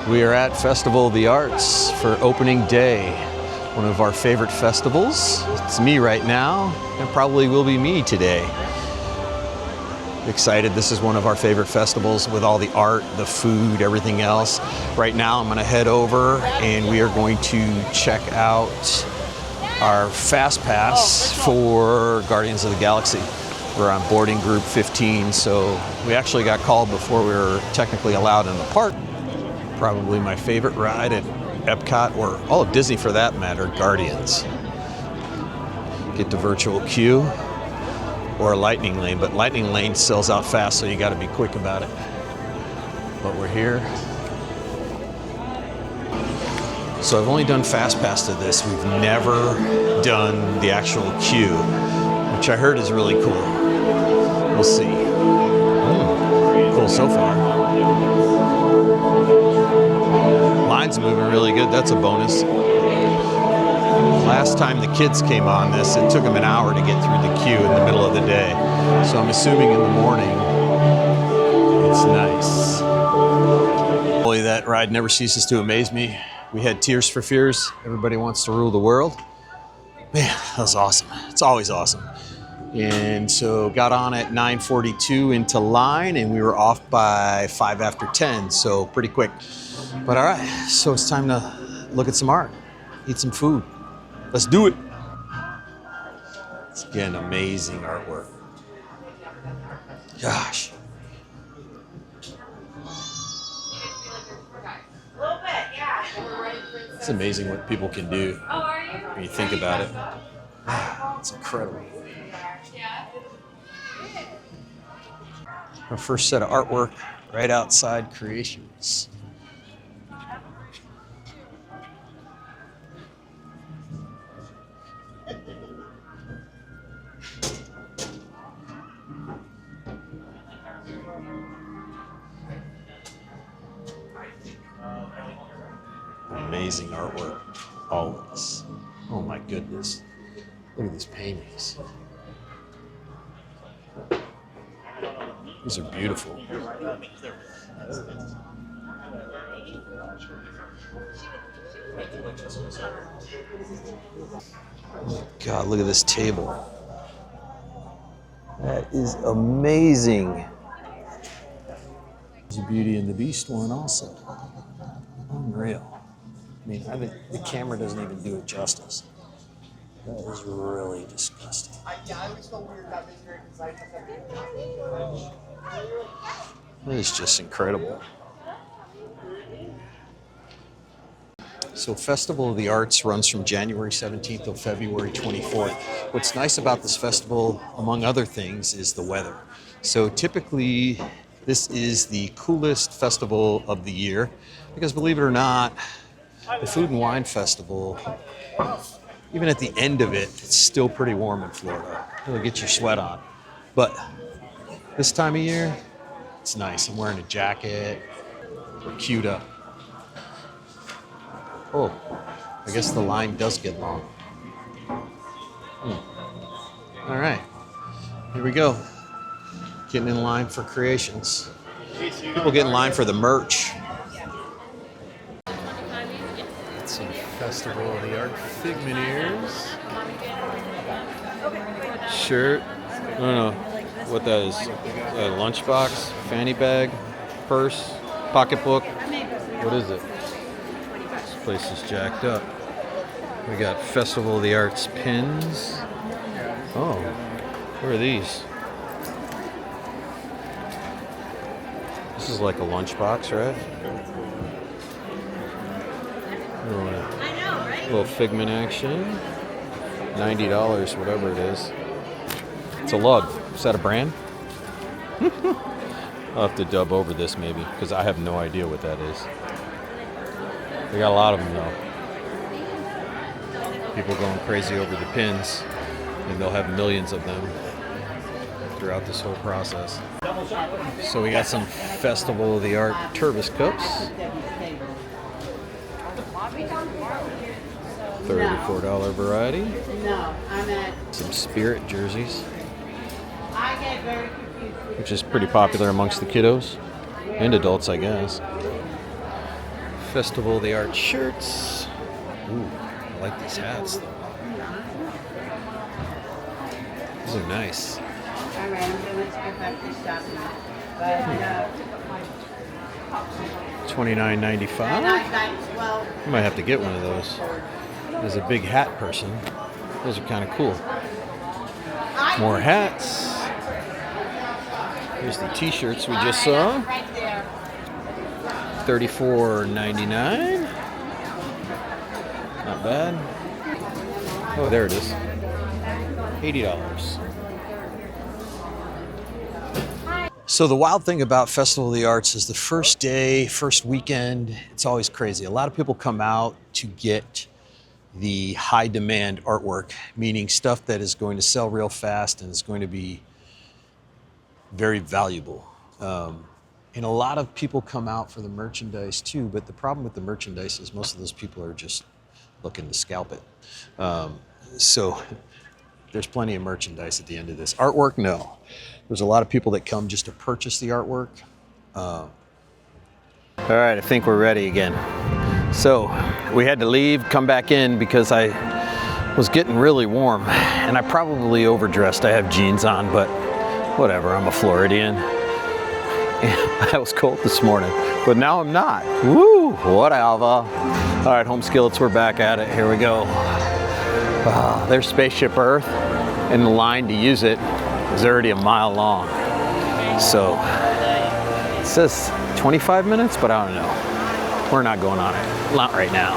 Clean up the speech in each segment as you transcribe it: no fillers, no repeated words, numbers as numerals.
We are at Festival of the Arts for opening day, one of our favorite festivals. It's me right now, and probably will be me today. Excited, this is one of our favorite festivals with all the art, the food, everything else. Right now I'm gonna head over and we are going to check out our Fast Pass for Guardians of the Galaxy. We're on boarding group 15, so we actually got called before we were technically allowed in the park. Probably my favorite ride at Epcot, or all of Disney for that matter, Guardians. Get to virtual queue or Lightning Lane, but Lightning Lane sells out fast, so you gotta be quick about it. But we're here. So I've only done Fast Pass to this. We've never done the actual queue, which I heard is really cool. We'll see. Cool so far. Line's moving really good, that's a bonus. Last time the kids came on this, it took them an hour to get through the queue in the middle of the day. So I'm assuming in the morning, it's nice. Boy, that ride never ceases to amaze me. We had Tears for Fears, Everybody Wants to Rule the World. Man, that was awesome. It's always awesome. And so got on at 9:42 into line, and we were off by 5 after 10, so pretty quick. But all right, so it's time to look at some art, eat some food. Let's do it. It's again amazing artwork. Gosh. It's amazing what people can do when you think about it. It's incredible. Our first set of artwork right outside Creations. Amazing artwork, always. Oh my goodness. Look at these paintings. These are beautiful. God, look at this table. That is amazing. There's a Beauty and the Beast one also. Unreal. I mean, the camera doesn't even do it justice. That is really disgusting. That is just incredible. So Festival of the Arts runs from January 17th to February 24th. What's nice about this festival, among other things, is the weather. So typically, this is the coolest festival of the year, because believe it or not, the Food and Wine Festival, even at the end of it, it's still pretty warm in Florida. It'll get your sweat on. But this time of year, it's nice. I'm wearing a jacket. We're queued up. Oh, I guess the line does get long. All right, here we go. Getting in line for Creations. People get in line for the merch. Some Festival of the Art Figmineers. Shirt. I don't know what that is. A lunchbox, fanny bag, purse, pocketbook. What is it? This place is jacked up. We got Festival of the Arts pins. Oh, what are these? This is like a lunchbox, right? A little Figment action. $90, whatever it is. It's a lug. Is that a brand? I'll have to dub over this maybe, because I have no idea what that is. They got a lot of them though. People going crazy over the pins, and they'll have millions of them throughout this whole process. So we got some Festival of the Art Turbis cups. $34 variety. Some Spirit jerseys, which is pretty popular amongst the kiddos and adults, I guess. Festival of the Arts shirts. Ooh, I like these hats though. These are nice. $29.95. I might have to get one of those. As a big hat person, those are kind of cool. More hats. Here's the t-shirts we just saw. $34.99. Not bad. Oh, there it is. $80. So the wild thing about Festival of the Arts is the first day, first weekend, it's always crazy. A lot of people come out to get the high demand artwork, meaning stuff that is going to sell real fast and is going to be very valuable. And a lot of people come out for the merchandise too, but the problem with the merchandise is most of those people are just looking to scalp it. So there's plenty of merchandise at the end of this. Artwork, no. There's a lot of people that come just to purchase the artwork. All right, I think we're ready again. So we had to leave, come back in because I was getting really warm and I probably overdressed. I have jeans on, but whatever, I'm a Floridian. And I was cold this morning, but now I'm not. Woo, whatever. All right, home skillets, we're back at it. Here we go. There's Spaceship Earth, and the line to use it is already a mile long. So it says 25 minutes, but I don't know. We're not going on it, not right now.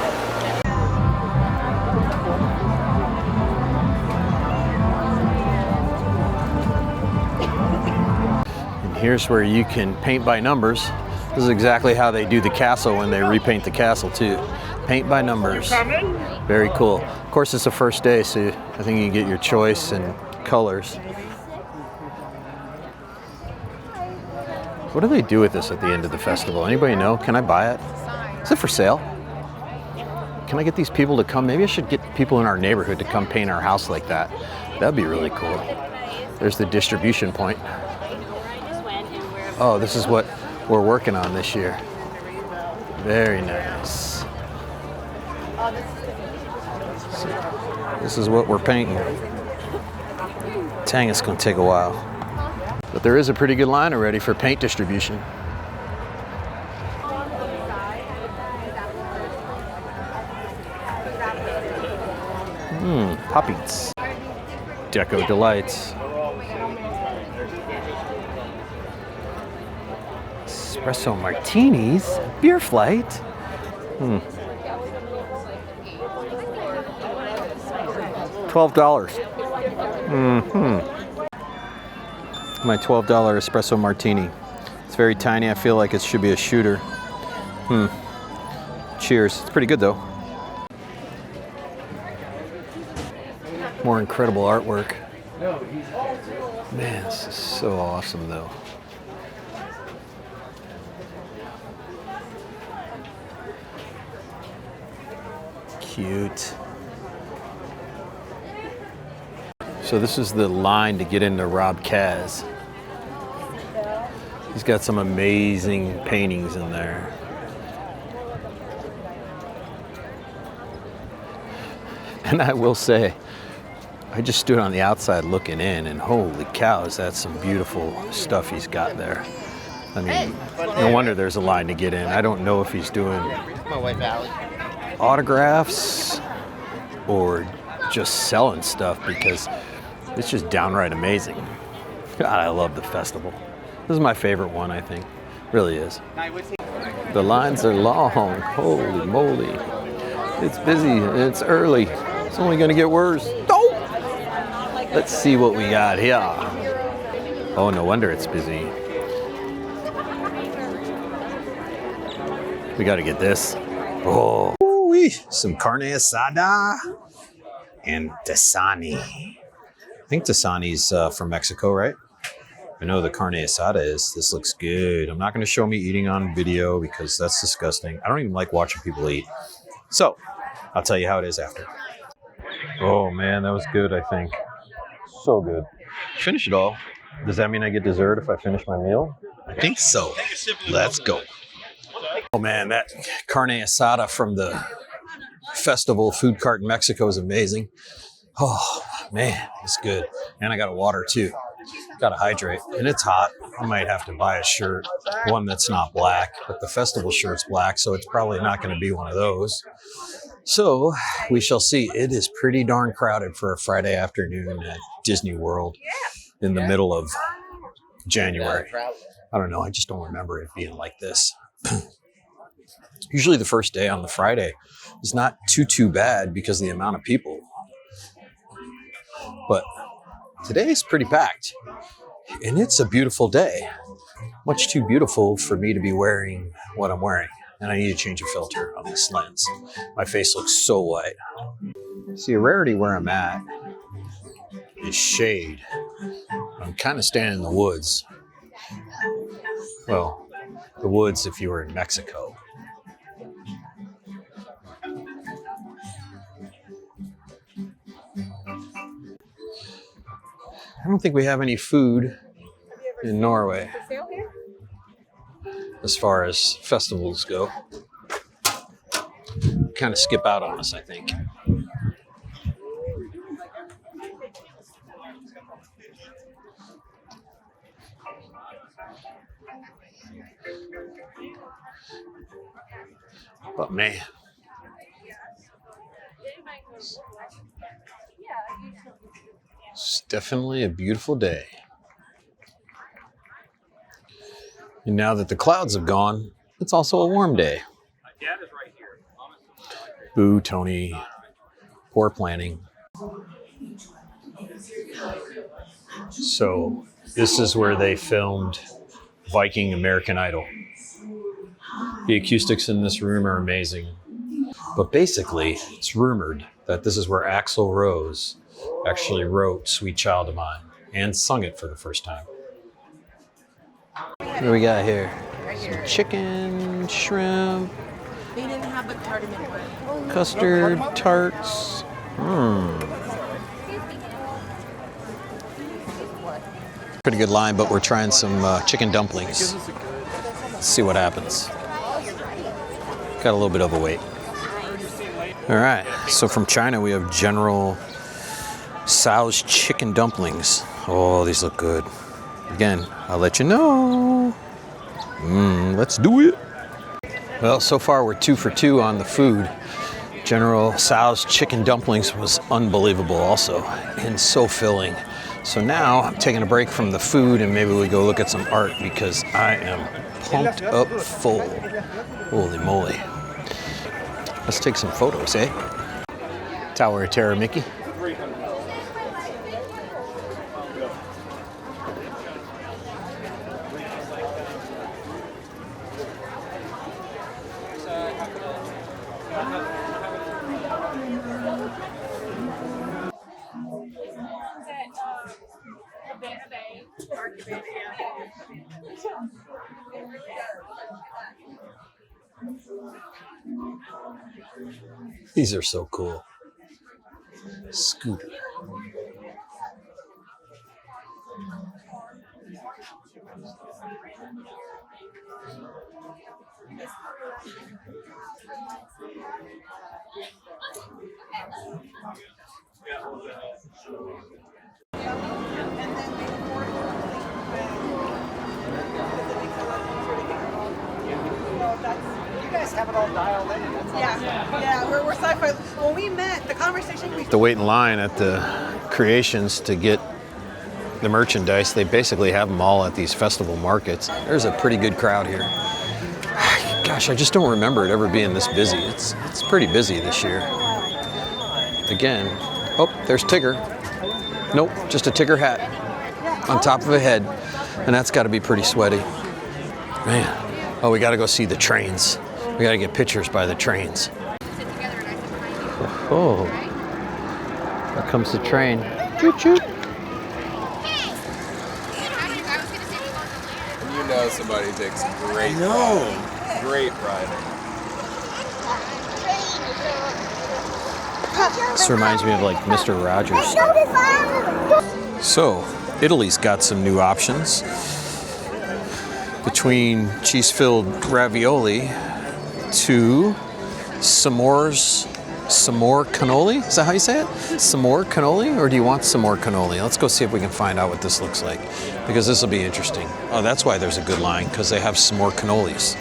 And here's where you can paint by numbers. This is exactly how they do the castle when they repaint the castle too. Paint by numbers. Very cool. Of course, it's the first day, so I think you can get your choice in colors. What do they do with this at the end of the festival? Anybody know? Can I buy it? Is it for sale? Can I get these people to come? Maybe I should get people in our neighborhood to come paint our house like that. That'd be really cool. There's the distribution point. Oh, this is what we're working on this year. Very nice. So, this is what we're painting. Dang, it's gonna take a while. But there is a pretty good line already for paint distribution. Poppies. Deco Delights. Espresso martinis. Beer flight. $12. My $12 espresso martini. It's very tiny. I feel like it should be a shooter. Cheers. It's pretty good though. More incredible artwork. Man, this is so awesome though. Cute. So this is the line to get into Rob Kaz. He's got some amazing paintings in there. And I will say, I just stood on the outside looking in, and holy cow, is that some beautiful stuff he's got there. I mean, no wonder there's a line to get in. I don't know if he's doing autographs or just selling stuff, because it's just downright amazing. God, I love the festival. This is my favorite one, I think. Really is. The lines are long. Holy moly. It's busy and it's early. It's only gonna get worse. Oh! Let's see what we got here. Oh, no wonder it's busy. We gotta get this. Oh, ooh-wee. Some carne asada and Dasani. I think Dasani's from Mexico, right? I know the carne asada is. This looks good. I'm not going to show me eating on video because that's disgusting. I don't even like watching people eat. So, I'll tell you how it is after. Oh man, that was good, I think. So good. Finish it all. Does that mean I get dessert if I finish my meal? I think so. Let's go. Oh man, that carne asada from the festival food cart in Mexico is amazing. Oh man, it's good. And I got a water too. Got to hydrate. And it's hot. I might have to buy a shirt, one that's not black, but the festival shirt's black, so it's probably not going to be one of those. So we shall see. It is pretty darn crowded for a Friday afternoon at Disney World in the middle of January. I don't know. I just don't remember it being like this. Usually the first day on the Friday is not too bad because of the amount of people. But today is pretty packed. And it's a beautiful day. Much too beautiful for me to be wearing what I'm wearing. And I need to change a filter on this lens. My face looks so white. See, a rarity where I'm at is shade. I'm kind of standing in the woods. Well, the woods if you were in Mexico. I don't think we have any food in Norway as far as festivals go. Kind of skip out on us, I think. But man, it's definitely a beautiful day. And now that the clouds have gone, it's also a warm day. Boo, Tony. Poor planning. So, this is where they filmed Viking American Idol. The acoustics in this room are amazing. But basically, it's rumored that this is where Axl Rose actually wrote Sweet Child of Mine and sung it for the first time. What do we got here? Some chicken, shrimp, They didn't have the cardamom one. custard, tarts. Pretty good line, but we're trying some chicken dumplings. Let's see what happens. Got a little bit overweight. All right, so from China we have General Tso's chicken dumplings. Oh, these look good. Again, I'll let you know. Let's do it. Well, so far we're 2 for 2 on the food. General Tso's chicken dumplings was unbelievable also, and so filling. So now I'm taking a break from the food and maybe we go look at some art because I am pumped up full. Holy moly. Let's take some photos, eh? Tower of Terror, Mickey. These are so cool. Scooter. You guys have it all dialed in. Yeah, we're sci-fi. When we met, the conversation we To wait in line at the creations to get the merchandise. They basically have them all at these festival markets. There's a pretty good crowd here. Gosh, I just don't remember it ever being this busy. It's pretty busy this year. Again, oh, there's Tigger. Nope, just a Tigger hat on top of a head, and that's got to be pretty sweaty. Man, oh, we got to go see the trains. We got to get pictures by the trains. Oh, there comes the train. Choo choo. You know somebody takes great pride. Great pride. This reminds me of like Mr. Rogers. So, Italy's got some new options. Between cheese-filled ravioli to s'mores, s'more cannoli. Is that how you say it? S'more cannoli, or do you want s'more cannoli? Let's go see if we can find out what this looks like, because this will be interesting. Oh, that's why there's a good line, because they have s'more cannolis.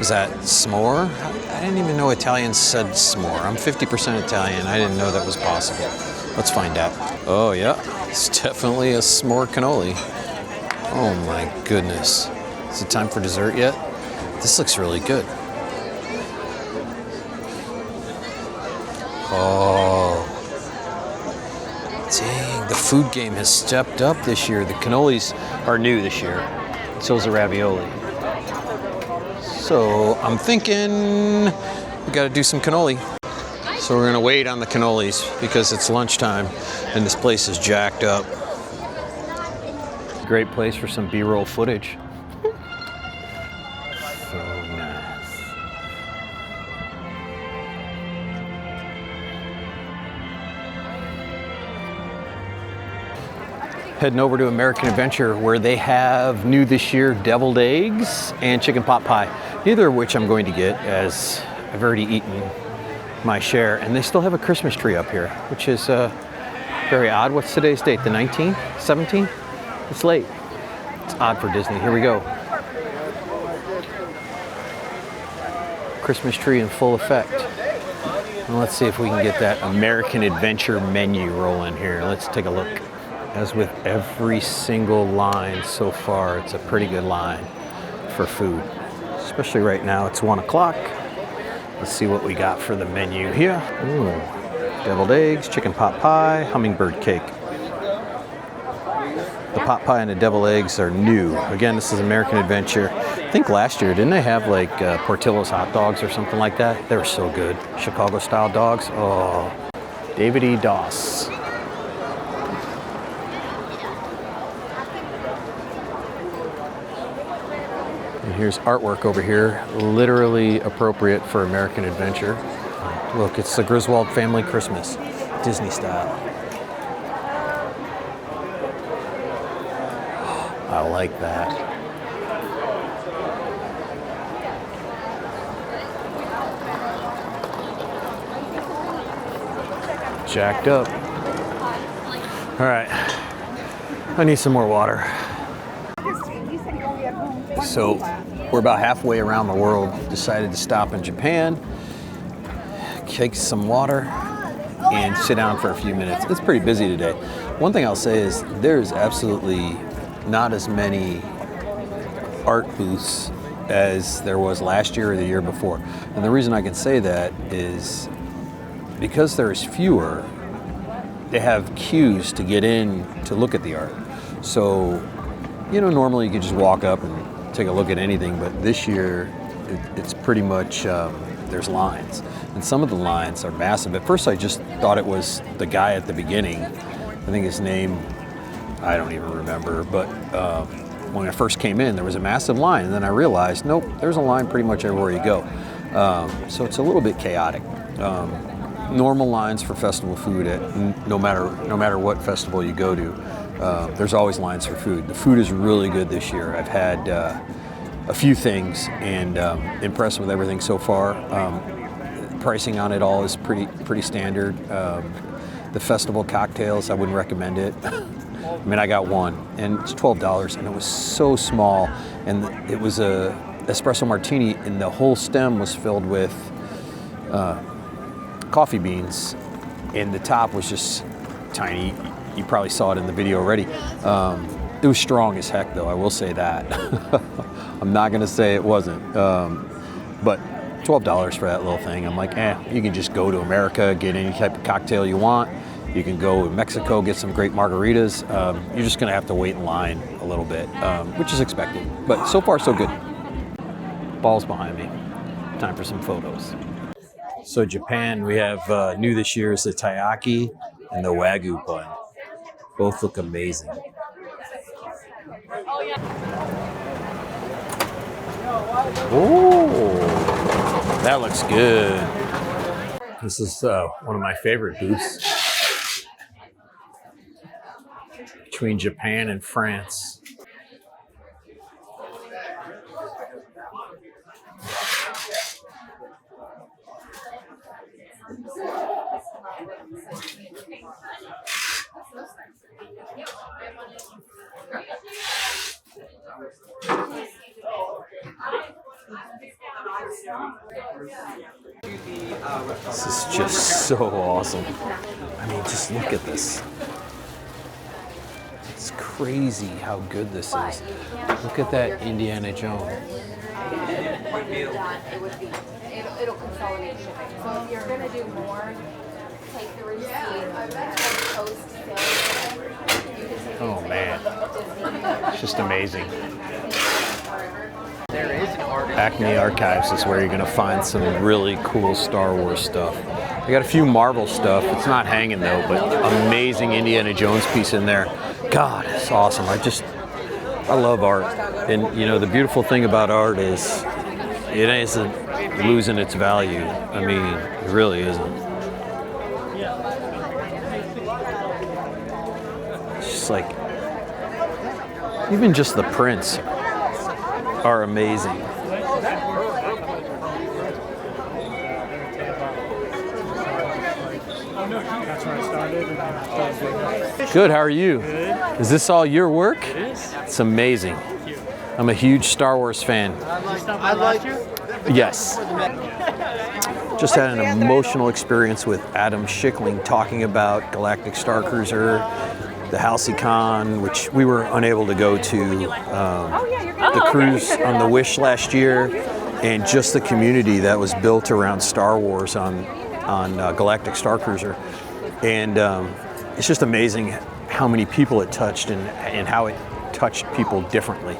Is that s'more? I didn't even know Italians said s'more. I'm 50% Italian. I didn't know that was possible. Let's find out. Oh yeah, it's definitely a s'more cannoli. Oh my goodness. Is it time for dessert yet? This looks really good. Oh, dang, the food game has stepped up this year. The cannolis are new this year. So is the ravioli. So I'm thinking we gotta do some cannoli. So we're gonna wait on the cannolis because it's lunchtime and this place is jacked up. Great place for some B-roll footage. So nice. Heading over to American Adventure, where they have new this year deviled eggs and chicken pot pie, neither of which I'm going to get, as I've already eaten my share. And they still have a Christmas tree up here, which is very odd. What's today's date? The 19th? 17th? It's late. It's odd for Disney. Here we go. Christmas tree in full effect. And let's see if we can get that American Adventure menu rolling here. Let's take a look. As with every single line so far, it's a pretty good line for food. Especially right now, it's 1 o'clock. Let's see what we got for the menu here. Ooh, deviled eggs, chicken pot pie, hummingbird cake. The pot pie and the deviled eggs are new. Again, this is American Adventure. I think last year, didn't they have like Portillo's hot dogs or something like that? They were so good. Chicago style dogs. Oh, David E. Doss. And here's artwork over here, literally appropriate for American Adventure. Look, it's the Griswold family Christmas, Disney style. I like that. Jacked up. All right, I need some more water. So we're about halfway around the world. Decided to stop in Japan, take some water, and sit down for a few minutes. It's pretty busy today. One thing I'll say is there's absolutely not as many art booths as there was last year or the year before. And the reason I can say that is because there's fewer, they have queues to get in to look at the art. So, you know, normally you could just walk up and take a look at anything, but this year it's pretty much, there's lines. And some of the lines are massive. At first I just thought it was the guy at the beginning. I think his name, I don't even remember, but when I first came in, there was a massive line, and then I realized, nope, there's a line pretty much everywhere you go. So it's a little bit chaotic. Normal lines for festival food at no matter what festival you go to. There's always lines for food. The food is really good this year. I've had a few things and impressed with everything so far. Pricing on it all is pretty standard. The festival cocktails, I wouldn't recommend it. I mean, I got one, and it's $12, and it was so small, and it was a espresso martini, and the whole stem was filled with coffee beans, and the top was just tiny. You probably saw it in the video already. It was strong as heck, though, I will say that. I'm not gonna say it wasn't, but $12 for that little thing. I'm like, you can just go to America, get any type of cocktail you want. You can go to Mexico, get some great margaritas. You're just gonna have to wait in line a little bit, which is expected. But so far, so good. Balls behind me. Time for some photos. So Japan, we have new this year is the taiyaki and the wagyu bun. Both look amazing. Oh, that looks good. This is one of my favorite booths between Japan and France. This is just so awesome. I mean, just look at this. It's crazy how good this is. Look at that Indiana Jones. It'll consolidate shipping. So if you're gonna do more, take the receipt, post sales. Oh man, it's just amazing. Acme Archives is where you're gonna find some really cool Star Wars stuff. I got a few Marvel stuff. It's not hanging though, but amazing Indiana Jones piece in there. God, it's awesome. I love art. And you know, the beautiful thing about art is it isn't losing its value. I mean, it really isn't. It's just like, even just the prints are amazing. Good, how are you? Good. Is this all your work? It is. It's amazing. I'm a huge Star Wars fan. Yes. Just had an emotional experience with Adam Schickling talking about Galactic Star Cruiser, the Halcyon, which we were unable to go to, the cruise on the Wish last year, and just the community that was built around Star Wars on Galactic Star Cruiser. And it's just amazing how many people it touched and how it touched people differently.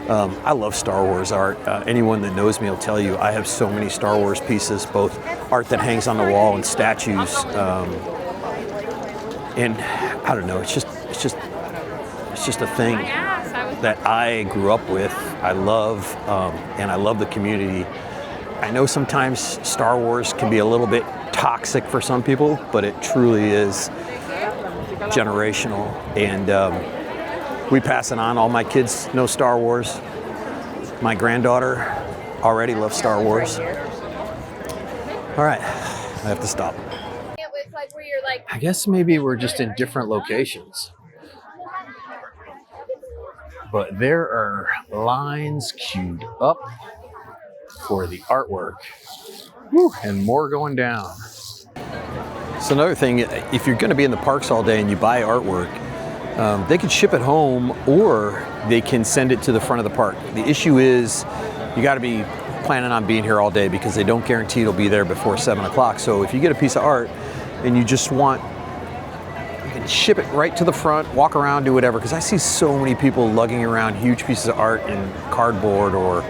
I love Star Wars art. Anyone that knows me will tell you I have so many Star Wars pieces, both art that hangs on the wall and statues. And I don't know, it's just a thing that I grew up with. I love, and I love the community. I know sometimes Star Wars can be a little bit toxic for some people, but it truly is generational. And we pass it on. All my kids know Star Wars. My granddaughter already loves Star Wars. All right, I have to stop. I guess maybe we're just in different locations. But there are lines queued up for the artwork. Whew, and more going down. So another thing, if you're going to be in the parks all day and you buy artwork, they can ship it home or they can send it to the front of the park. The issue is you got to be planning on being here all day because they don't guarantee it'll be there before 7 o'clock. So if you get a piece of art and you just want, you can ship it right to the front, walk around, do whatever. Because I see so many people lugging around huge pieces of art in cardboard or,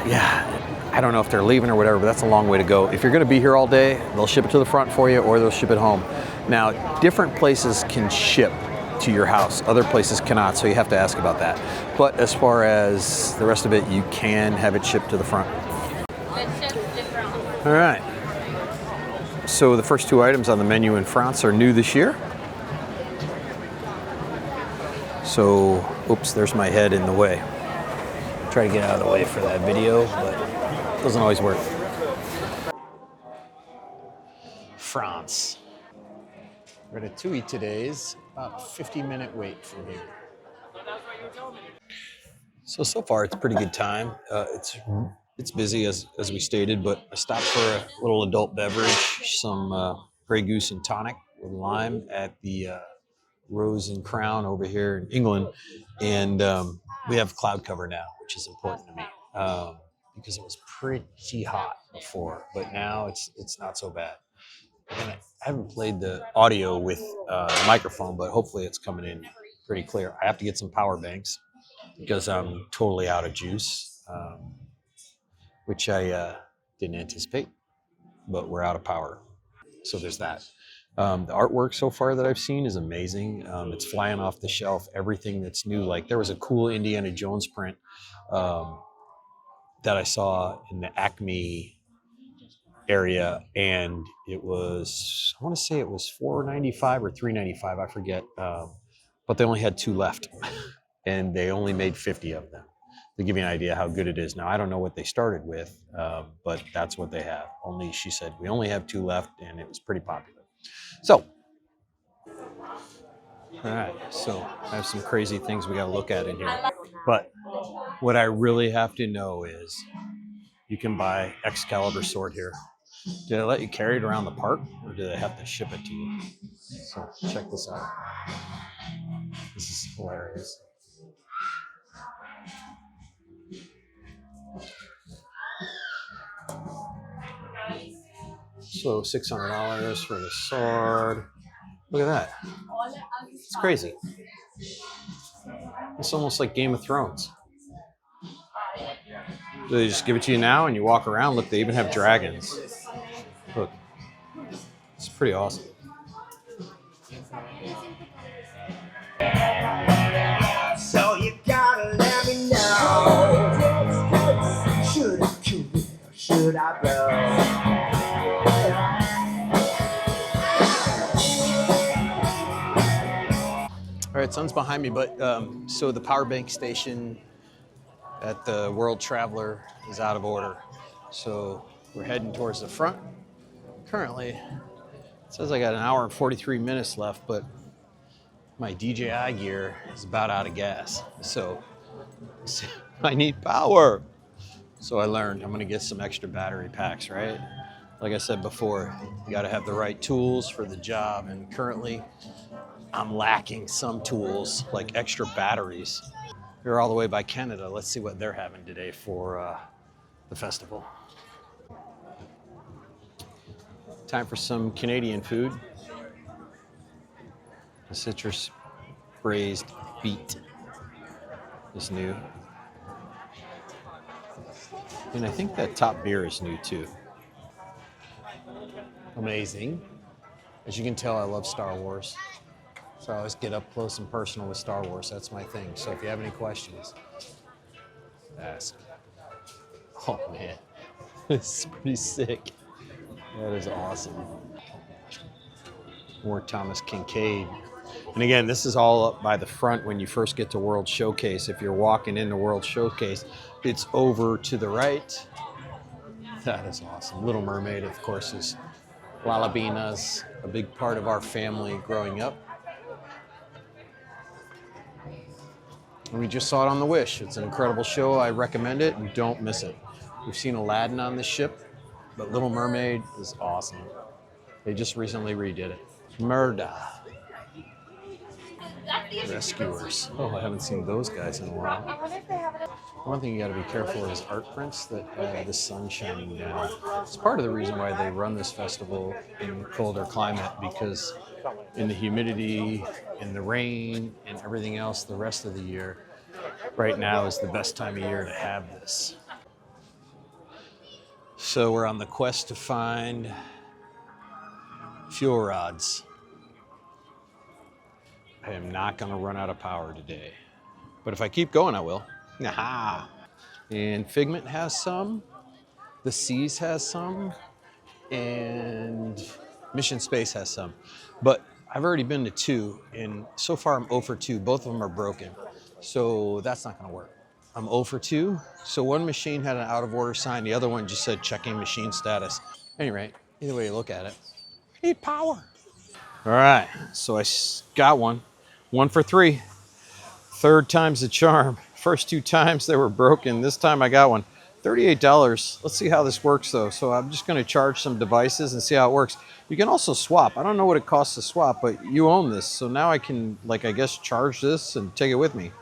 yeah, I don't know if they're leaving or whatever, but that's a long way to go. If you're going to be here all day, they'll ship it to the front for you or they'll ship it home. Now, different places can ship to your house. Other places cannot, so you have to ask about that. But as far as the rest of it, you can have it shipped to the front. All right. So the first two items on the menu in France are new this year. So, oops, there's my head in the way. Try to get out of the way for that video, but it doesn't always work. France. Ratatouille today's about 50-minute wait from here. So far it's a pretty good time. It's busy as we stated, but I stopped for a little adult beverage, some Grey Goose and tonic with lime at the Rose and Crown over here in England, and we have cloud cover now, which is important to me because it was pretty hot before, but now it's not so bad. And I haven't played the audio with the microphone, but hopefully it's coming in pretty clear. I have to get some power banks because I'm totally out of juice, which I didn't anticipate, but we're out of power. So there's that. The artwork so far that I've seen is amazing. It's flying off the shelf, everything that's new. Like there was a cool Indiana Jones print that I saw in the Acme area, and it was, I want to say it was $4.95 or $3.95, I forget, but they only had 2 left and they only made 50 of them. to give you an idea how good it is. Now, I don't know what they started with, but that's what they have. Only, she said, we only have 2 left, and it was pretty popular. So, all right, so I have some crazy things we got to look at in here. But what I really have to know is you can buy Excalibur sword here. Do they let you carry it around the park, or do they have to ship it to you? So check this out. This is hilarious. So $600 for the sword. Look at that. It's crazy. It's almost like Game of Thrones. So they just give it to you now and you walk around. Look, they even have dragons. Look, it's pretty awesome. So you gotta let me know. Should I kill it or should I blow? All right, sun's behind me, but so the power bank station at the World Traveler is out of order. So we're heading towards the front. Currently, it says I got an hour and 43 minutes left, but my DJI gear is about out of gas. So I need power. So I learned I'm gonna get some extra battery packs, right? Like I said before, you gotta have the right tools for the job. And currently I'm lacking some tools like extra batteries. We're all the way by Canada. Let's see what they're having today for the festival. Time for some Canadian food. The citrus braised beet is new. And I think that top beer is new too. Amazing. As you can tell, I love Star Wars. So I always get up close and personal with Star Wars. That's my thing. So if you have any questions, ask. Oh man, this is pretty sick. That is awesome. More Thomas Kincaid. And again, this is all up by the front when you first get to World Showcase. If you're walking into World Showcase, it's over to the right. That is awesome. Little Mermaid, of course, is Lalabina's a big part of our family growing up. And we just saw it on the Wish. It's an incredible show. I recommend it, and don't miss it. We've seen Aladdin on this ship, but Little Mermaid is awesome. They just recently redid it. Murda. Rescuers. Oh, I haven't seen those guys in a while. One thing you got to be careful of is art prints that the sun's shining down. It's part of the reason why they run this festival in colder climate, because in the humidity, in the rain, and everything else the rest of the year, right now is the best time of year to have this. So we're on the quest to find fuel rods. I am not going to run out of power today, but if I keep going, I will. Aha! And Figment has some, The Seas has some, and Mission Space has some. But I've already been to 2, and so far I'm 0 for 2. Both of them are broken, so that's not going to work. I'm 0 for 2. So one machine had an out of order sign, the other one just said checking machine status. Anyway, either way you look at it, I need power. All right, so I got one. 1 for 3. Third time's the charm. First 2 times they were broken. This time I got one. $38. Let's see how this works though. So I'm just going to charge some devices and see how it works. You can also swap. I don't know what it costs to swap, but you own this. So now I can, like, I guess charge this and take it with me.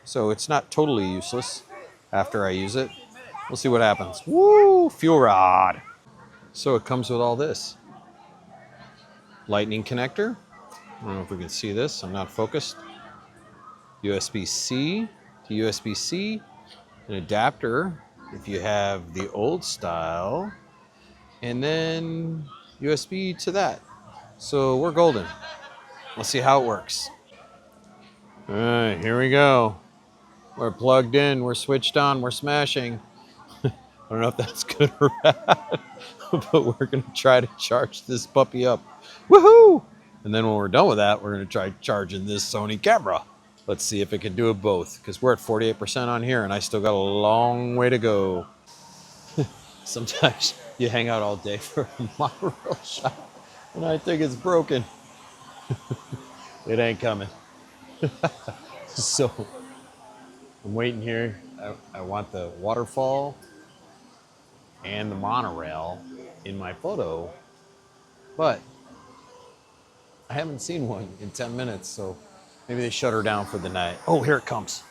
So it's not totally useless after I use it. We'll see what happens. Woo! Fuel rod. So it comes with all this. Lightning connector. I don't know if we can see this. I'm not focused. USB-C to USB-C. An adapter if you have the old style. And then USB to that. So we're golden. Let's see how it works. All right, here we go. We're plugged in. We're switched on. We're smashing. I don't know if that's good or bad, but we're going to try to charge this puppy up. Woohoo! And then when we're done with that, we're going to try charging this Sony camera. Let's see if it can do it both, because we're at 48% on here and I still got a long way to go. Sometimes you hang out all day for a monorail shot and I think it's broken. It ain't coming. So I'm waiting here. I want the waterfall and the monorail in my photo, but I haven't seen one in 10 minutes, so maybe they shut her down for the night. Oh, here it comes.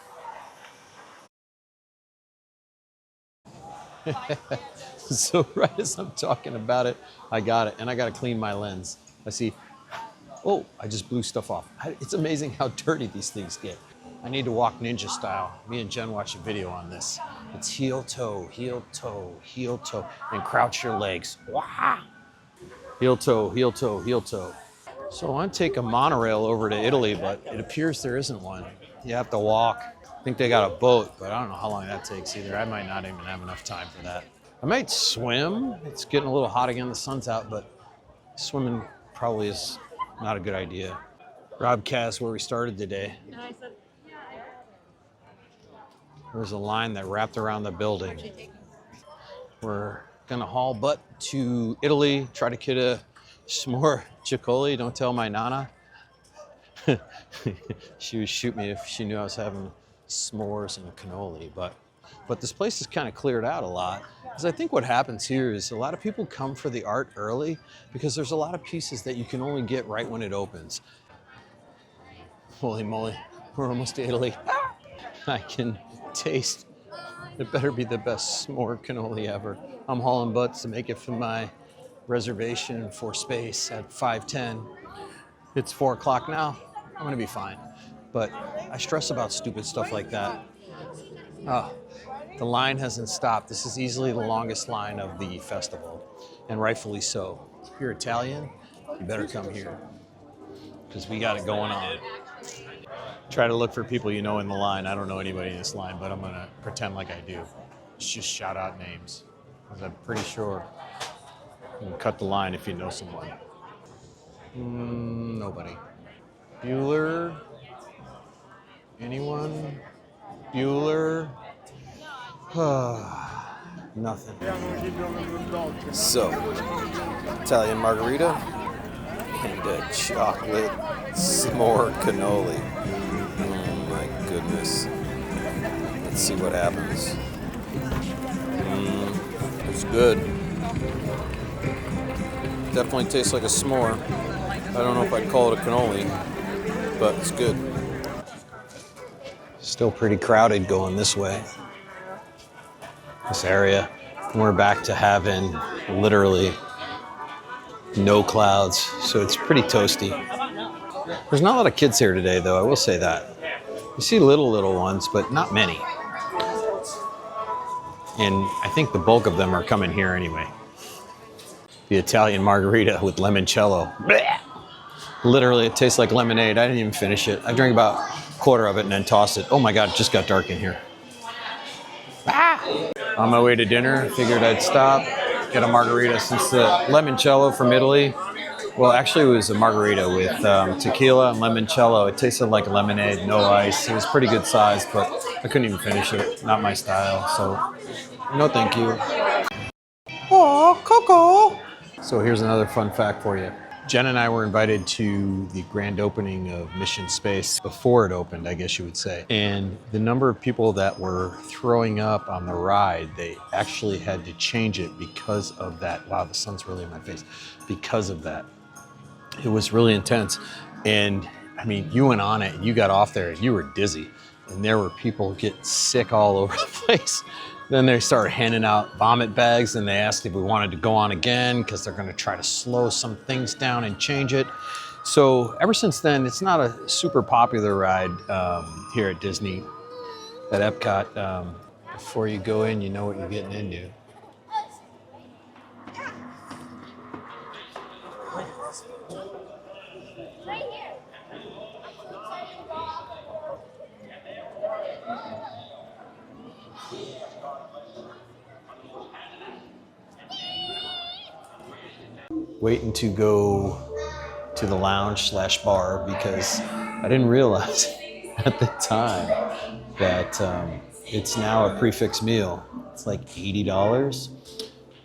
So right as I'm talking about it, I got it, and I got to clean my lens. I see, oh, I just blew stuff off. It's amazing how dirty these things get. I need to walk ninja style. Me and Jen watched a video on this. It's heel, toe, heel, toe, heel, toe, and crouch your legs. Wah! Heel, toe, heel, toe, heel, toe. So I want to take a monorail over to Italy, but it appears there isn't one. You have to walk. I think they got a boat, but I don't know how long that takes either. I might not even have enough time for that. I might swim. It's getting a little hot again. The sun's out, but swimming probably is not a good idea. Rob Cas, where we started today. There's a line that wrapped around the building. We're gonna haul butt to Italy, try to get a s'more ciccoli. Don't tell my nana. She would shoot me if she knew I was having s'mores and cannoli, but this place is kind of cleared out a lot. Because I think what happens here is a lot of people come for the art early because there's a lot of pieces that you can only get right when it opens. Holy moly, we're almost to Italy. I can taste, it better be the best s'more cannoli ever. I'm hauling butts to make it for my reservation for space at 5:10. It's 4 o'clock now. I'm gonna be fine. But I stress about stupid stuff like that. Oh, the line hasn't stopped. This is easily the longest line of the festival, and rightfully so. If you're Italian, you better come here, because we got it going on. Try to look for people you know in the line. I don't know anybody in this line, but I'm gonna pretend like I do. Just shout out names, because I'm pretty sure you can cut the line if you know someone. Nobody. Bueller? Anyone? Bueller? Nothing. So, Italian margarita and a chocolate s'more cannoli. Oh my goodness. Let's see what happens. It's good. Definitely tastes like a s'more. I don't know if I'd call it a cannoli, but it's good. Still pretty crowded going this way. This area. We're back to having literally no clouds, so it's pretty toasty. There's not a lot of kids here today, though, I will say that. You see little ones, but not many. And I think the bulk of them are coming here anyway. The Italian margarita with limoncello. Blech! Literally, it tastes like lemonade. I didn't even finish it. I drank about a quarter of it and then tossed it. Oh my God, it just got dark in here. On my way to dinner, figured I'd stop, get a margarita, since the limoncello from Italy, well, actually it was a margarita with tequila and limoncello. It tasted like lemonade, no ice. It was pretty good size, but I couldn't even finish it. Not my style, so no thank you. Oh, Coco! So here's another fun fact for you. Jen and I were invited to the grand opening of Mission Space before it opened, I guess you would say. And the number of people that were throwing up on the ride, they actually had to change it because of that. Wow, the sun's really in my face. Because of that. It was really intense. And I mean, you went on it, you got off there, and you were dizzy. And there were people getting sick all over the place. Then they started handing out vomit bags, and they asked if we wanted to go on again because they're going to try to slow some things down and change it. So ever since then, it's not a super popular ride here at Disney, at Epcot. Before you go in, you know what you're getting into. Waiting to go to the lounge/bar because I didn't realize at the time that it's now a prefix meal. It's like $80,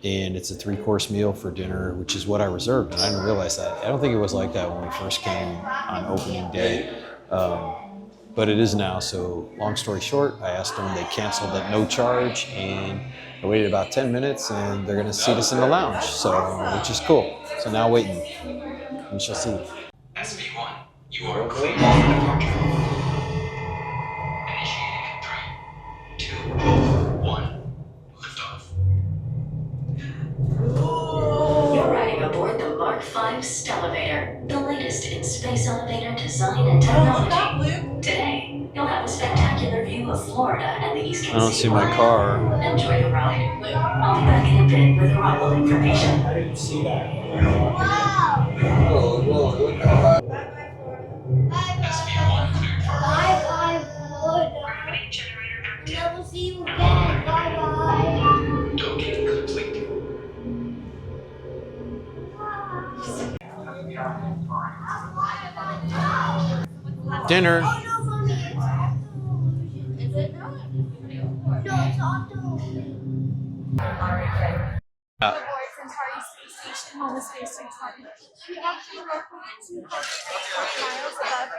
and it's a 3-course meal for dinner, which is what I reserved, and I didn't realize that. I don't think it was like that when we first came on opening day, but it is now. So long story short, I asked them, they canceled at no charge, and I waited about 10 minutes, and they're gonna seat us in the lounge, so which is cool. So now waiting, we shall see. SV1, you are clear for departure. Initiating in 3, 2, 1, liftoff. You're riding aboard the Mark V Stellarator, the latest in space elevator design and technology. Today, you'll have a spectacular view of Florida and the Eastern I don't see my Seaboard. car. Enjoy the ride. I'll be back in a bit with arrival information. SV1 cleared for Bye, gravity generator active. never see you again. Bye. Docking complete. Dinner. Is it not? No, it's on Centauri Space Station, home of Space Centauri. We actually located 200 miles above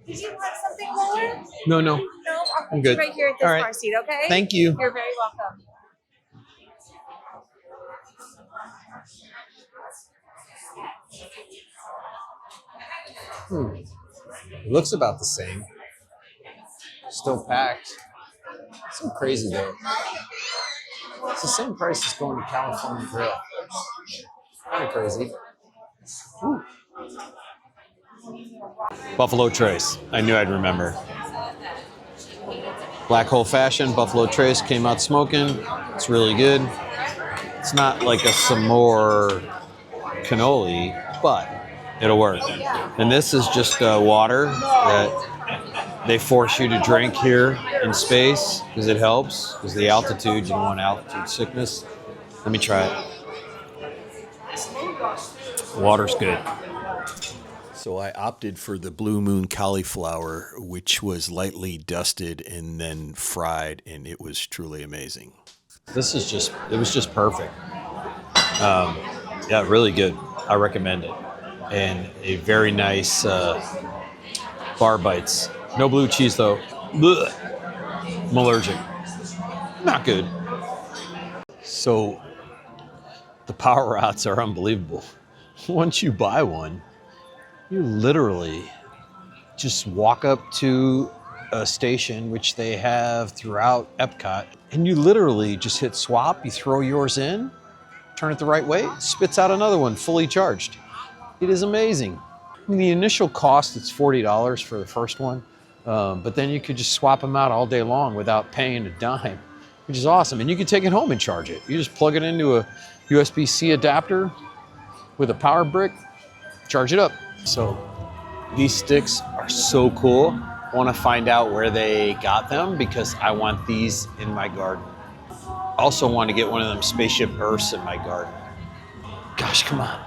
Did you want something more? No. No, I'll I'm put you good. right here at this All right. car seat, okay? Thank you. You're very welcome. It looks about the same. Still packed. So crazy though. It's the same price as going to California Grill. Kind of crazy. Ooh. Buffalo Trace. I knew I'd remember. Black Hole Fashion, Buffalo Trace came out smoking. It's really good. It's not like a s'more cannoli, but it'll work. And this is just water that they force you to drink here in space because it helps, because the altitude, you don't want altitude sickness. Let me try it. Water's good. So I opted for the Blue Moon cauliflower, which was lightly dusted and then fried, and it was truly amazing. This is just, it was just perfect. Yeah, really good. I recommend it. And a very nice bar bites. No blue cheese though. Blech. I'm allergic. Not good. So the power outs are unbelievable. Once you buy one, you literally just walk up to a station, which they have throughout Epcot, and you literally just hit swap, you throw yours in, turn it the right way, it spits out another one fully charged. It is amazing. I mean, the initial cost, it's $40 for the first one, but then you could just swap them out all day long without paying a dime, which is awesome. And you can take it home and charge it. You just plug it into a USB-C adapter with a power brick, charge it up. So these sticks are so cool. I want to find out where they got them because I want these in my garden. I also want to get one of them spaceship Earths in my garden. Gosh, come on.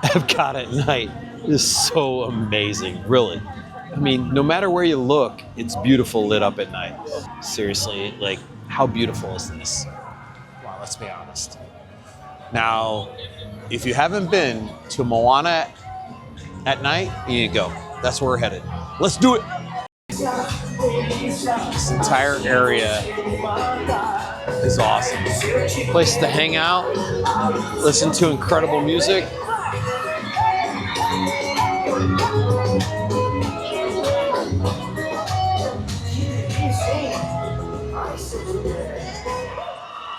Epcot at night is so amazing, really. I mean, no matter where you look, it's beautiful lit up at night. Seriously, like, how beautiful is this? Wow, let's be honest. Now, if you haven't been to Moana at night, you need to go. That's where we're headed. Let's do it. This entire area is awesome. Place to hang out, listen to incredible music.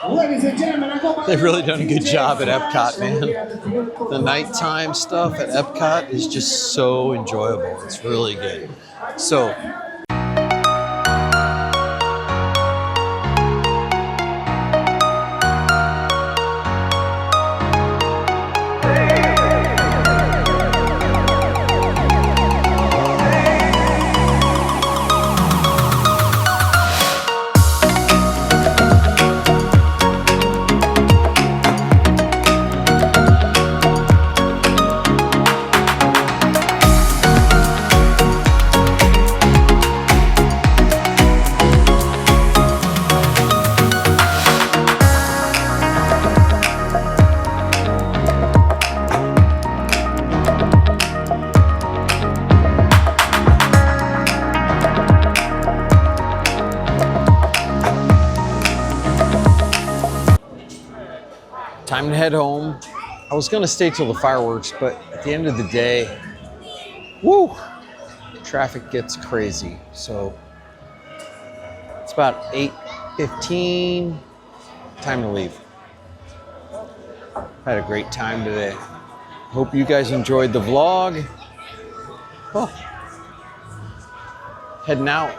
Ladies and gentlemen, They've really done a good job at Epcot, man. The nighttime stuff at Epcot is just so enjoyable. It's really good. So Time to head home. I was gonna stay till the fireworks, but at the end of the day, woo, traffic gets crazy. So it's about 8:15, time to leave. Had a great time today. Hope you guys enjoyed the vlog. Oh, heading out.